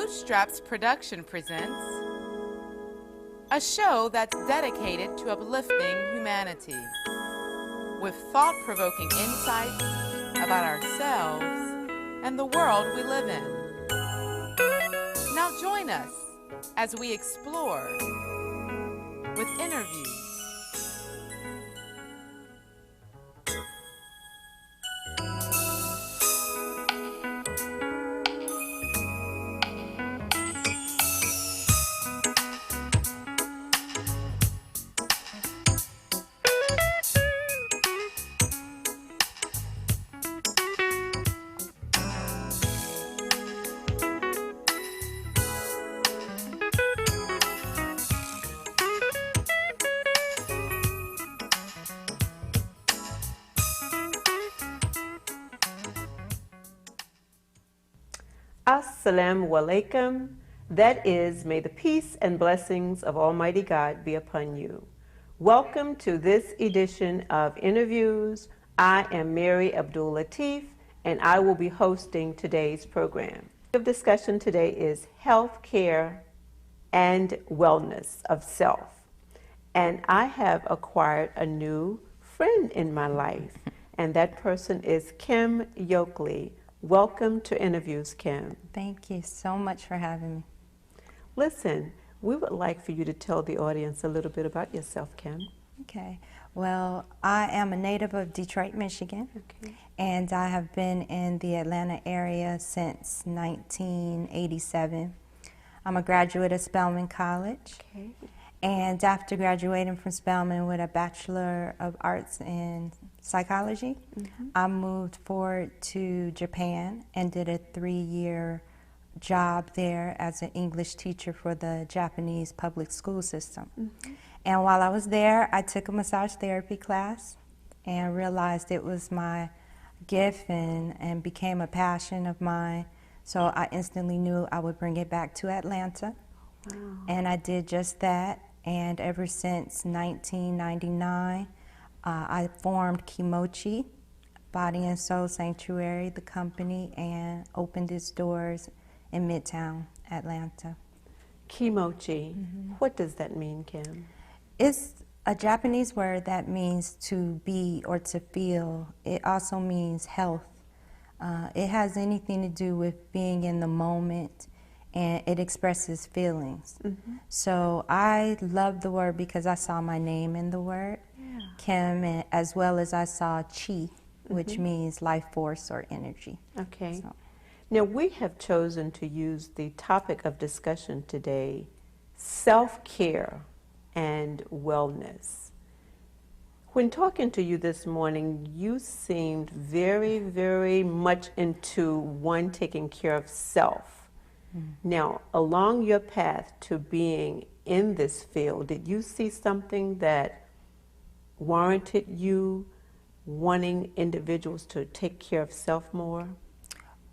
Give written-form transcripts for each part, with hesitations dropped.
Bootstraps Production presents a show that's dedicated to uplifting humanity with thought-provoking insights about ourselves and the world we live in. Now join us as we explore with interviews, Assalamu alaikum. That is, may the peace and blessings of Almighty God be upon you. Welcome to this edition of Interviews. I am Mary Abdul Latif, and I will be hosting today's program. The discussion today is health care and wellness of self. And I have acquired a new friend in my life, and that person is Kim Yoakley. Welcome to Interviews, Kim. Thank you so much for having me. Listen, we would like for you to tell the audience a little bit about yourself, Kim. Okay. Well, I am a native of Detroit, Michigan, and I have been in the Atlanta area since 1987. I'm a graduate of Spelman College, and after graduating from Spelman with a Bachelor of Arts in Psychology, I moved forward to Japan and did a 3-year job there as an English teacher for the Japanese public school system. And while I was there, I took a massage therapy class and realized it was my gift and became a passion of mine. So I instantly knew I would bring it back to Atlanta. And I did just that. And ever since 1999, I formed Kimochi, Body and Soul Sanctuary, the company, and opened its doors in Midtown Atlanta. Kimochi, what does that mean, Kim? It's a Japanese word that means to be or to feel. It also means health. It has anything to do with being in the moment, and it expresses feelings. So I love the word because I saw my name in the word, Kim, as well as I saw Chi, which means life force or energy. Okay. So. Now, we have chosen to use the topic of discussion today, self-care and wellness. When talking to you this morning, you seemed very, very much into one, taking care of self. Now, along your path to being in this field, did you see something that warranted you wanting individuals to take care of self more?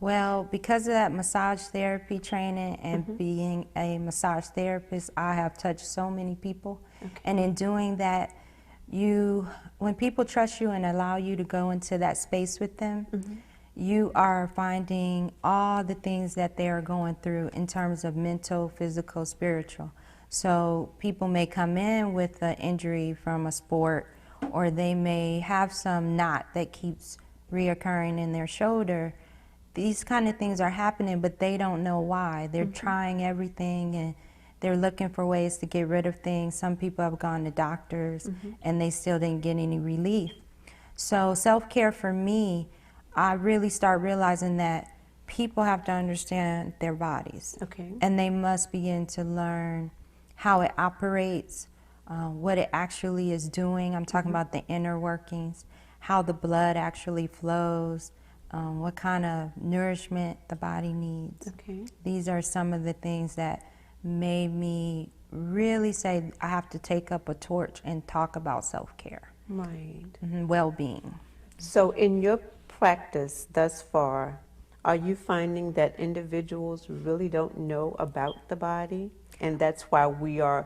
Well, because of that massage therapy training and being a massage therapist, I have touched so many people. And in doing that, when people trust you and allow you to go into that space with them, you are finding all the things that they are going through in terms of mental, physical, spiritual. So people may come in with an injury from a sport, or they may have some knot that keeps reoccurring in their shoulder. These kind of things are happening, but they don't know why. They're trying everything, and they're looking for ways to get rid of things. Some people have gone to doctors, and they still didn't get any relief. So self-care for me, I really start realizing that people have to understand their bodies. And they must begin to learn how it operates, what it actually is doing. I'm talking about the inner workings, how the blood actually flows, what kind of nourishment the body needs. These are some of the things that made me really say I have to take up a torch and talk about self-care. Well-being. So in your practice thus far, are you finding that individuals really don't know about the body, and that's why we are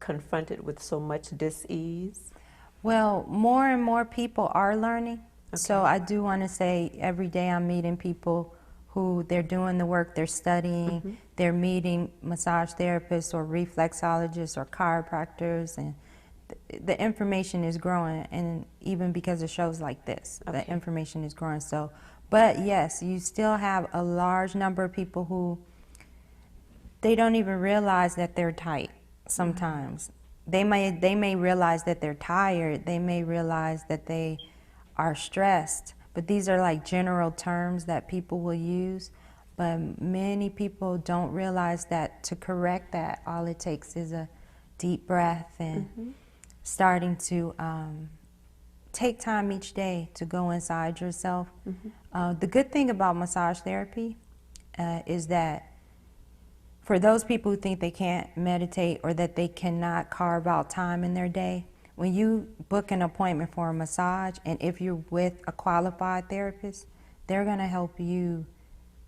confronted with so much dis-ease? Well, more and more people are learning. So I do want to say every day I'm meeting people who they're doing the work, they're studying, they're meeting massage therapists or reflexologists or chiropractors, and the information is growing, and even because of shows like this, the information is growing. So, but yes, you still have a large number of people who they don't even realize that they're tight sometimes. They may realize that they're tired, they may realize that they are stressed, but these are like general terms that people will use. But many people don't realize that to correct that, all it takes is a deep breath and starting to take time each day to go inside yourself. The good thing about massage therapy is that for those people who think they can't meditate or that they cannot carve out time in their day, when you book an appointment for a massage, and if you're with a qualified therapist, they're going to help you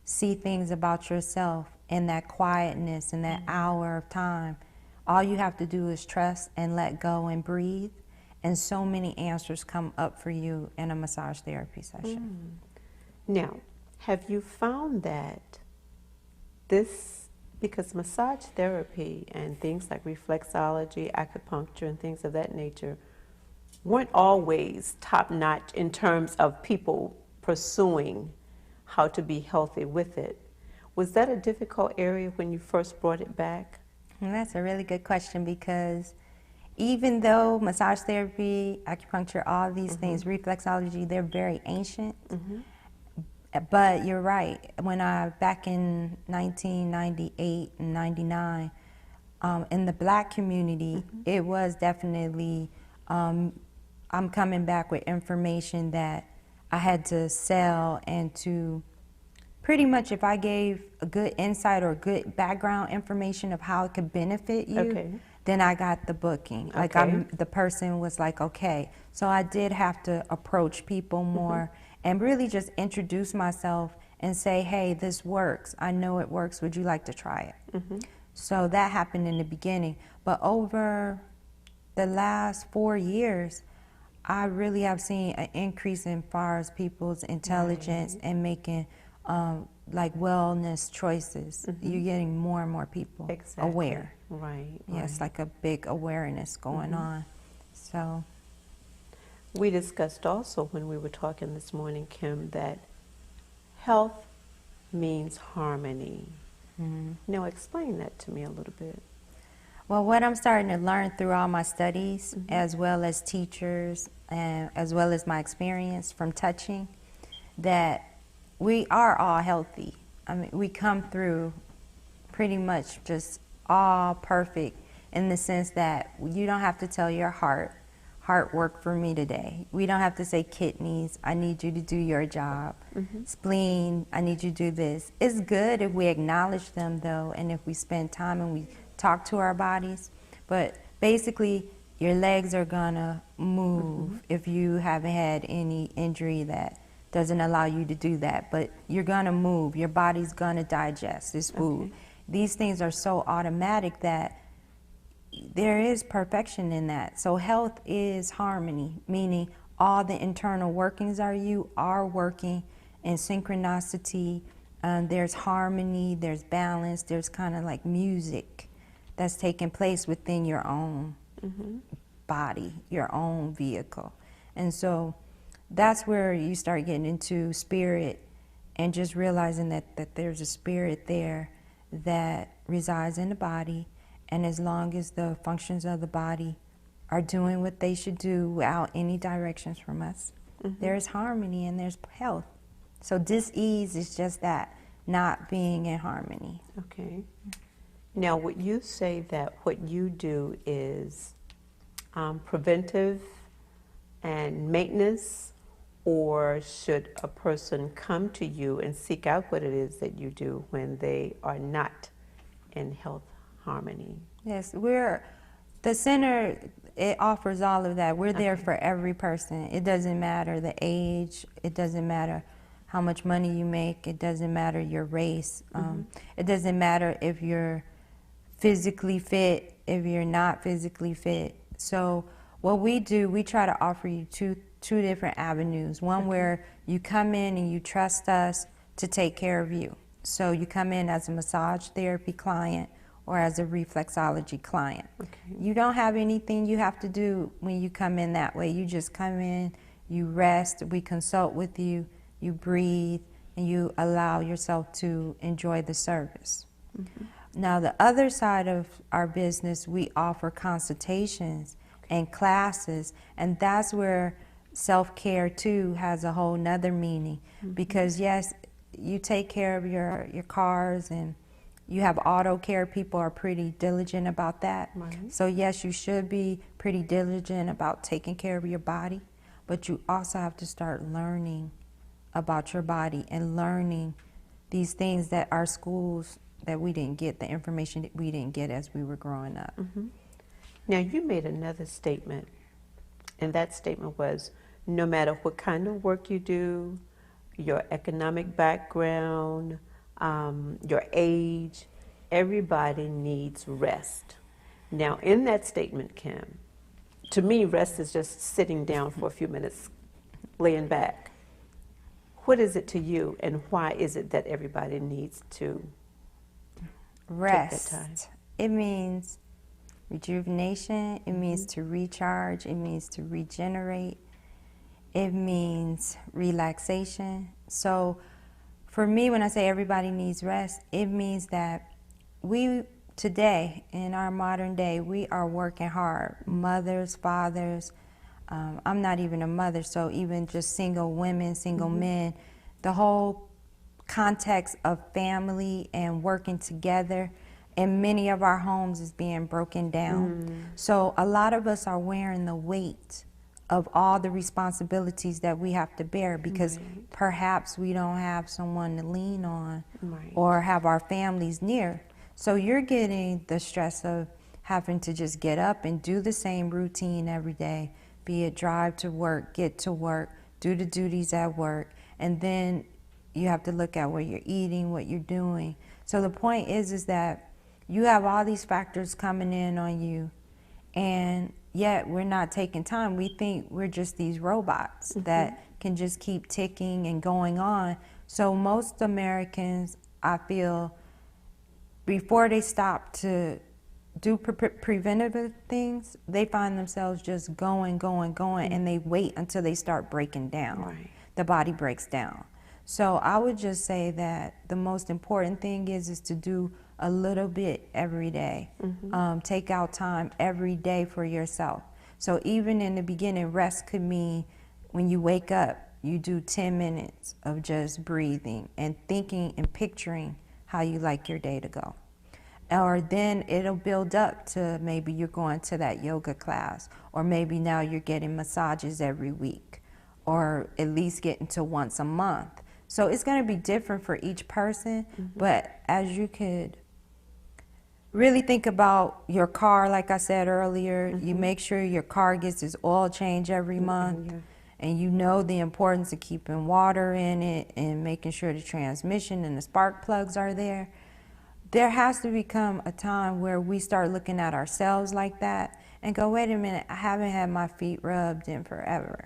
see things about yourself in that quietness, in that hour of time. All you have to do is trust and let go and breathe, and so many answers come up for you in a massage therapy session. Now, have you found that because massage therapy and things like reflexology, acupuncture, and things of that nature weren't always top-notch in terms of people pursuing how to be healthy with it. Was that a difficult area when you first brought it back? And that's a really good question, because even though massage therapy, acupuncture, all these things, reflexology, they're very ancient. But you're right. When back in 1998 and 99, in the Black community, it was definitely, I'm coming back with information that I had to sell, and to pretty much, if I gave a good insight or good background information of how it could benefit you, then I got the booking. Like the person was like, okay. So I did have to approach people more and really just introduce myself and say, hey, this works. I know it works. Would you like to try it? So that happened in the beginning. But over the last 4 years, I really have seen an increase in far as people's intelligence and making like wellness choices. You're getting more and more people aware. Yes, like a big awareness going on. So we discussed also when we were talking this morning, Kim, that health means harmony. Now explain that to me a little bit. Well, what I'm starting to learn through all my studies, as well as teachers, and as well as my experience from touching, that we are all healthy. I mean, we come through pretty much just all perfect, in the sense that you don't have to tell your heart work for me today. We don't have to say, kidneys, I need you to do your job. Spleen, I need you to do this. It's good if we acknowledge them, though, and if we spend time and we talk to our bodies. But basically, your legs are gonna move if you haven't had any injury that doesn't allow you to do that. But you're gonna move. Your body's gonna digest this food. These things are so automatic that there is perfection in that. So health is harmony, meaning all the internal workings are working in synchronicity. There's harmony, there's balance, there's kind of like music that's taking place within your own body, your own vehicle. And so that's where you start getting into spirit and just realizing that there's a spirit there that resides in the body. And as long as the functions of the body are doing what they should do without any directions from us, there's harmony and there's health. So dis-ease is just that, not being in harmony. Okay. Now, would you say that what you do is preventive and maintenance, or should a person come to you and seek out what it is that you do when they are not in health harmony? Yes, the center, it offers all of that. We're there for every person. It doesn't matter the age, it doesn't matter how much money you make, it doesn't matter your race, it doesn't matter if you're physically fit, if you're not physically fit. So what we do, we try to offer you two different avenues. One where you come in and you trust us to take care of you. So you come in as a massage therapy client or as a reflexology client. Okay. You don't have anything you have to do when you come in that way. You just come in, you rest, we consult with you, you breathe, and you allow yourself to enjoy the service. Now, the other side of our business, we offer consultations and classes, and that's where self-care too has a whole nother meaning. Because yes, you take care of your cars, and you have auto care. People are pretty diligent about that. Right. So yes, you should be pretty diligent about taking care of your body, but you also have to start learning about your body and learning these things that our schools, that we didn't get, the information that we didn't get as we were growing up. Now, you made another statement, and that statement was, no matter what kind of work you do, your economic background, your age, everybody needs rest. Now, in that statement, Kim, to me, rest is just sitting down for a few minutes, laying back. What is it to you, and why is it that everybody needs to Rest. take that time? It means rejuvenation. It means to recharge. It means to regenerate. It means relaxation. So for me, when I say everybody needs rest, it means that we today, in our modern day, we are working hard. Mothers, fathers, I'm not even a mother, so even just single women, single men, the whole context of family and working together in many of our homes is being broken down. So a lot of us are wearing the weight of all the responsibilities that we have to bear because perhaps we don't have someone to lean on or have our families near. So you're getting the stress of having to just get up and do the same routine every day, be it drive to work, get to work, do the duties at work, and then you have to look at what you're eating, what you're doing. So the point is that you have all these factors coming in on you, and yet we're not taking time. We think we're just these robots that can just keep ticking and going on. So most Americans, I feel, before they stop to do preventative things, they find themselves just going, and they wait until they start breaking down. The body breaks down. So I would just say that the most important thing is to do a little bit every day. Take out time every day for yourself. So even in the beginning, rest could mean when you wake up, you do 10 minutes of just breathing and thinking and picturing how you like your day to go. Or then it'll build up to maybe you're going to that yoga class, or maybe now you're getting massages every week, or at least getting to once a month. So it's going to be different for each person, but as you could really think about your car, like I said earlier, you make sure your car gets its oil change every month, and you know the importance of keeping water in it and making sure the transmission and the spark plugs are there. There has to become a time where we start looking at ourselves like that and go, wait a minute, I haven't had my feet rubbed in forever.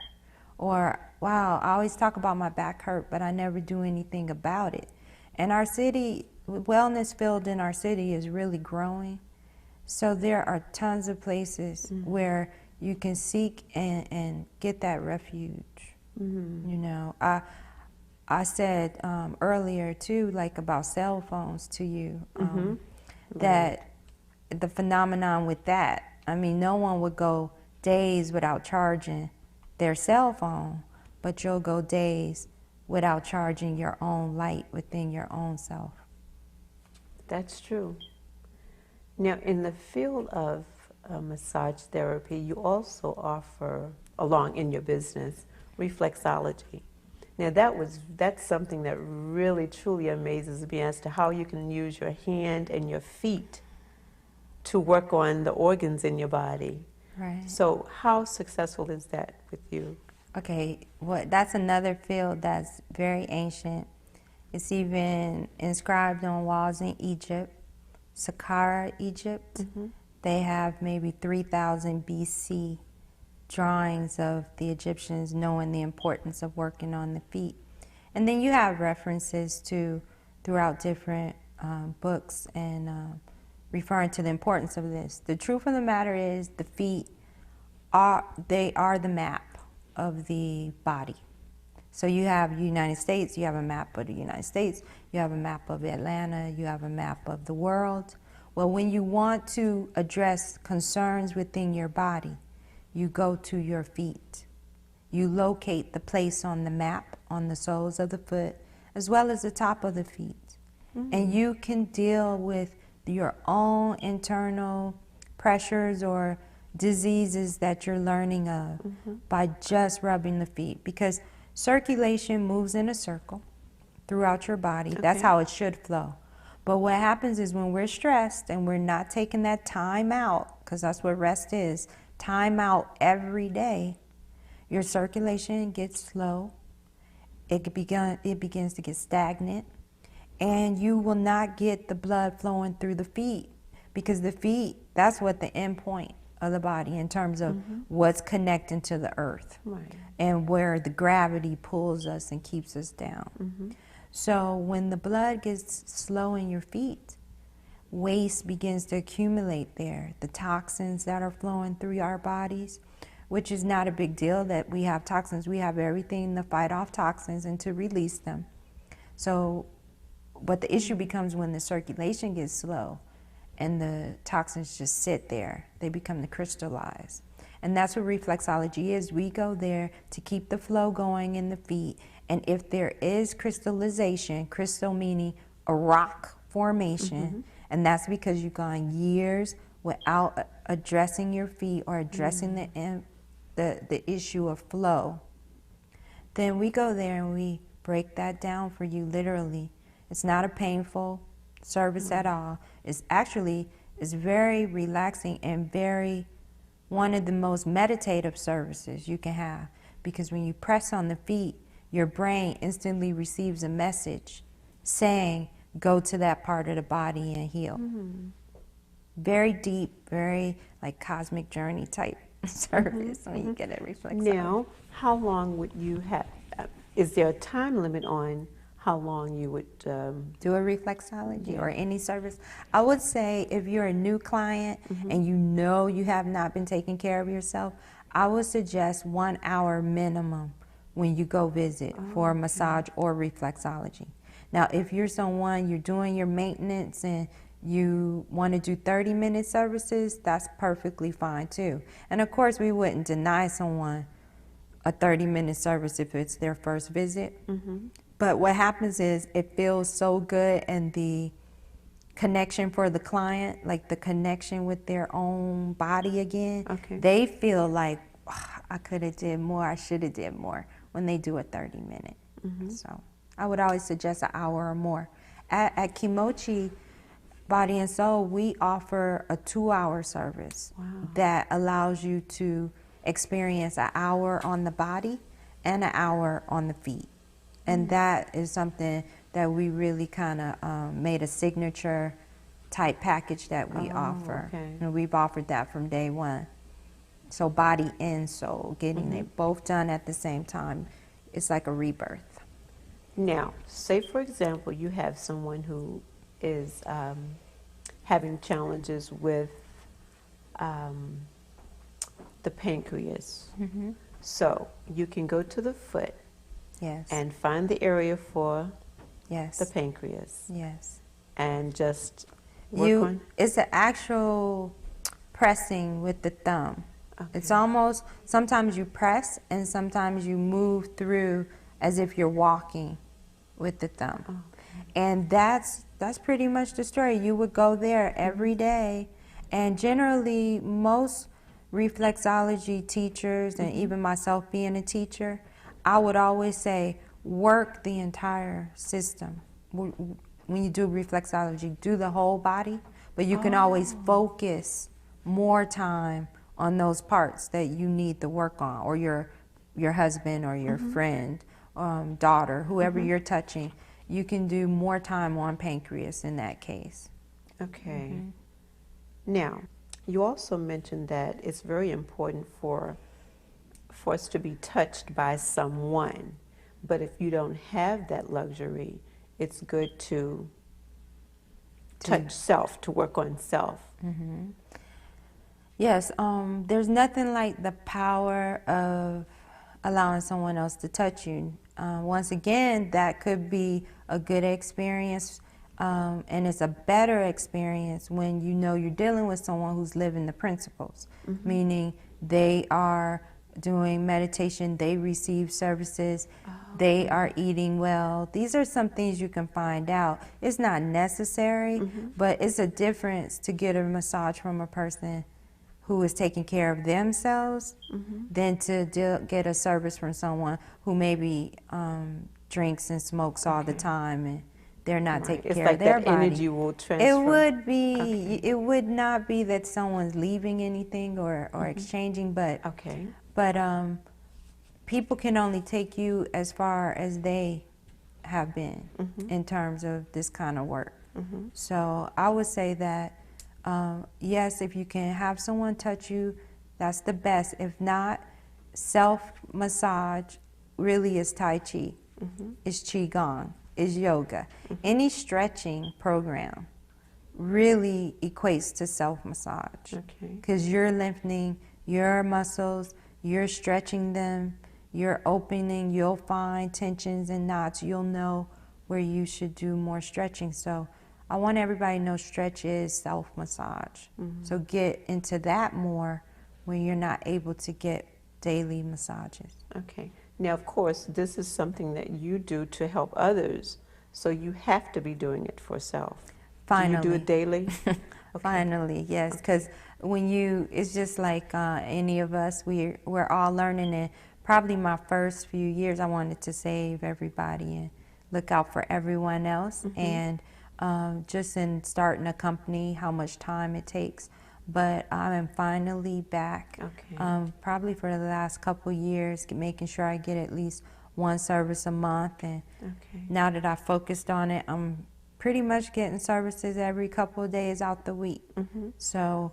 Or, wow, I always talk about my back hurt, but I never do anything about it. And our city, wellness field in our city is really growing. So there are tons of places where you can seek and get that refuge. You know, I said earlier too, like about cell phones to you, that the phenomenon with that, I mean, no one would go days without charging their cell phone, but you'll go days without charging your own light within your own self. That's true. Now, in the field of massage therapy, you also offer, along in your business, reflexology. Now, that's something that really, truly amazes me as to how you can use your hand and your feet to work on the organs in your body. Right. So how successful is that with you? Okay, that's another field that's very ancient. It's even inscribed on walls in Egypt, Saqqara, Egypt. They have maybe 3,000 BC drawings of the Egyptians knowing the importance of working on the feet. And then you have references to throughout different books and referring to the importance of this. The truth of the matter is the feet are the map of the body. So you have United States, you have a map of the United States, you have a map of Atlanta, you have a map of the world. Well, when you want to address concerns within your body, you go to your feet. You locate the place on the map, on the soles of the foot, as well as the top of the feet. Mm-hmm. And you can deal with your own internal pressures or diseases that you're learning of by just rubbing the feet. Because circulation moves in a circle throughout your body. Okay. That's how it should flow. But what happens is when we're stressed and we're not taking that time out, because that's what rest is, time out every day, your circulation gets slow, it begins to get stagnant, and you will not get the blood flowing through the feet, because the feet, that's what the end point of the body in terms of what's connecting to the earth, right, and where the gravity pulls us and keeps us down. So when the blood gets slow in your feet, waste begins to accumulate there. The toxins that are flowing through our bodies, which is not a big deal that we have toxins. We have everything to fight off toxins and to release them. So, but the issue becomes when the circulation gets slow and the toxins just sit there. They become to crystallize. And that's what reflexology is. We go there to keep the flow going in the feet. And if there is crystallization, crystal meaning a rock formation, and that's because you've gone years without addressing your feet or addressing the issue of flow, then we go there and we break that down for you literally. It's not a painful service at all. It's very relaxing and very one of the most meditative services you can have, because when you press on the feet, your brain instantly receives a message saying, go to that part of the body and heal. Very deep, very like cosmic journey type service when you get a reflexology. Now, how long would you have, is there a time limit on how long you would do a reflexology or any service? I would say if you're a new client and you know you have not been taking care of yourself, I would suggest 1 hour minimum when you go visit for a massage or reflexology. Now, if you're someone, you're doing your maintenance and you want to do 30-minute services, that's perfectly fine too. And of course, we wouldn't deny someone a 30-minute service if it's their first visit. But what happens is it feels so good, and the connection for the client, like the connection with their own body again, they feel like, oh, I could have did more, I should have did more when they do a 30-minute. So I would always suggest an hour or more. At Kimochi Body and Soul, we offer a 2-hour service that allows you to experience an hour on the body and an hour on the feet. And that is something that we really kind of made a signature type package that we offer. And we've offered that from day one. So body and soul, getting it both done at the same time. It's like a rebirth. Now, say for example, you have someone who is having challenges with the pancreas. So you can go to the foot and find the area for the pancreas. And just work on. It's an actual pressing with the thumb. It's almost, sometimes you press and sometimes you move through as if you're walking with the thumb. And that's pretty much the story. You would go there every day, and generally most reflexology teachers, and even myself being a teacher, I would always say work the entire system. When you do reflexology, do the whole body, but you can always focus more time on those parts that you need to work on, or your husband or your friend, daughter, whoever you're touching. You can do more time on pancreas in that case. Now, you also mentioned that it's very important for us to be touched by someone, But if you don't have that luxury, it's good to touch self, to work on self. Yes, there's nothing like the power of allowing someone else to touch you. Once again, that could be a good experience, and it's a better experience when you know you're dealing with someone who's living the principles, meaning they are doing meditation, they receive services, they are eating well. These are some things you can find out. It's not necessary, but it's a difference to get a massage from a person who is taking care of themselves than to get a service from someone who maybe drinks and smokes all the time and they're not taking care of their body. It's like that energy will transfer. It would be, it would not be that someone's leaving anything or exchanging, but people can only take you as far as they have been in terms of this kind of work. So I would say that yes, if you can have someone touch you, that's the best. If not, self-massage really is Tai Chi, is Qigong, is yoga. Any stretching program really equates to self-massage because you're lengthening your muscles, you're stretching them, you're opening, you'll find tensions and knots, you'll know where you should do more stretching. So I want everybody to know stretch is self-massage. So get into that more when you're not able to get daily massages. Okay. Now, of course, this is something that you do to help others, so you have to be doing it for self. Finally. Do you do it daily? Finally, yes, because when you, it's just like any of us, we're all learning, and probably my first few years I wanted to save everybody and look out for everyone else, and just in starting a company, how much time it takes. But I'm finally back, probably for the last couple years, making sure I get at least one service a month. And now that I focused on it, I'm pretty much getting services every couple of days out the week. So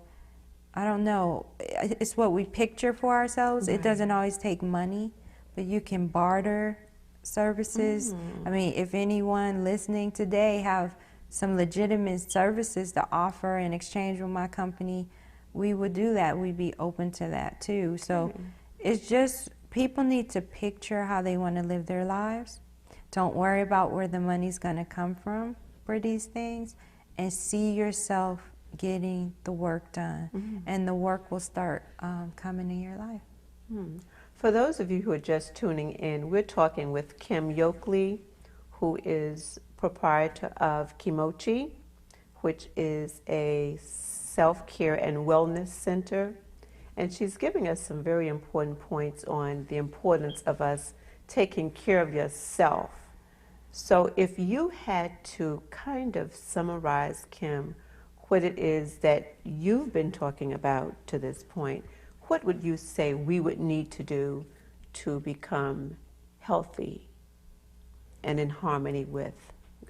I don't know, it's what we picture for ourselves. It doesn't always take money, but you can barter services. I mean, if anyone listening today have some legitimate services to offer in exchange with my company, we would do that. We'd be open to that too. So it's just, people need to picture how they want to live their lives. Don't worry about where the money's going to come from for these things, and see yourself getting the work done, and the work will start coming in your life. For those of you who are just tuning in, we're talking with Kim Yokley, who is proprietor of Kimochi, which is a self-care and wellness center. And she's giving us some very important points on the importance of us taking care of yourself. So if you had to kind of summarize, Kim, what it is that you've been talking about to this point, what would you say we would need to do to become healthy and in harmony with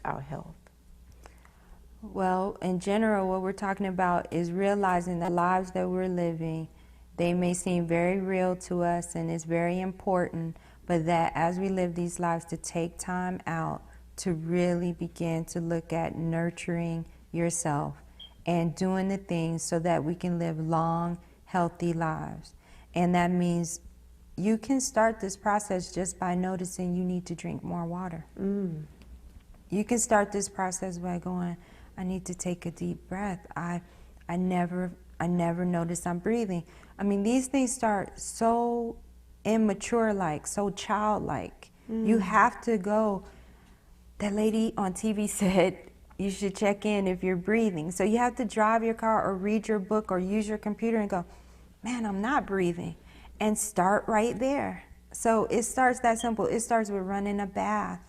our health? Well, in general, what we're talking about is realizing the lives that we're living, they may seem very real to us and it's very important, but that as we live these lives, to take time out to really begin to look at nurturing yourself and doing the things so that we can live long, healthy lives. And that means you can start this process just by noticing you need to drink more water. You can start this process by going, I need to take a deep breath. I never notice I'm breathing. I mean, these things start so immature-like, so childlike. You have to go. That lady on TV said you should check in if you're breathing. So you have to drive your car or read your book or use your computer and go, man, I'm not breathing. And start right there. So it starts that simple. It starts with running a bath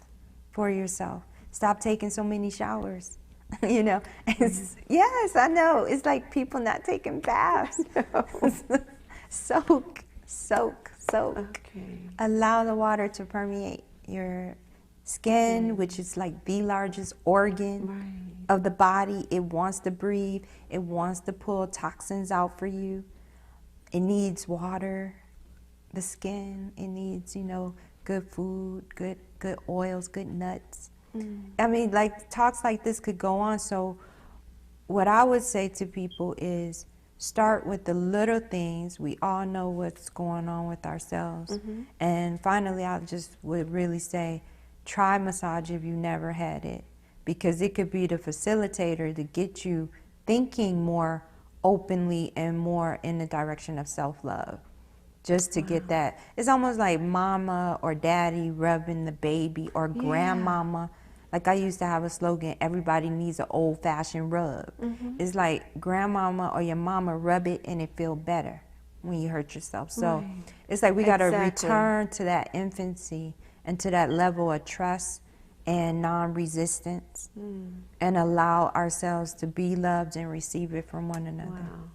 for yourself. Stop taking so many showers. You know, yes, I know. It's like people not taking baths. Soak. Allow the water to permeate your skin, which is like the largest organ of the body. It wants to breathe. It wants to pull toxins out for you. It needs water. The skin, it needs, good food, good oils, good nuts. I mean, like, talks like this could go on. So what I would say to people is start with the little things. We all know what's going on with ourselves. And finally, I just would really say, try massage if you never had it, because it could be the facilitator to get you thinking more openly and more in the direction of self-love. Just to get that. It's almost like mama or daddy rubbing the baby, or grandmama. Like, I used to have a slogan, everybody needs an old-fashioned rub. It's like grandmama or your mama rub it and it feel better when you hurt yourself. So it's like we got to return to that infancy and to that level of trust and non-resistance, and allow ourselves to be loved and receive it from one another. Wow.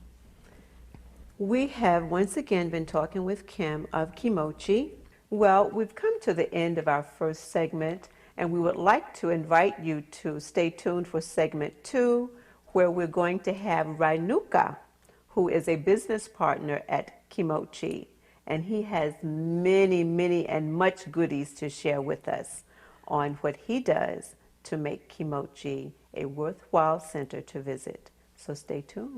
We have once again been talking with Kim of Kimochi. Well, we've come to the end of our first segment, and we would like to invite you to stay tuned for segment 2, where we're going to have Rainuka, who is a business partner at Kimochi, and he has many, many and much goodies to share with us on what he does to make Kimochi a worthwhile center to visit. So stay tuned.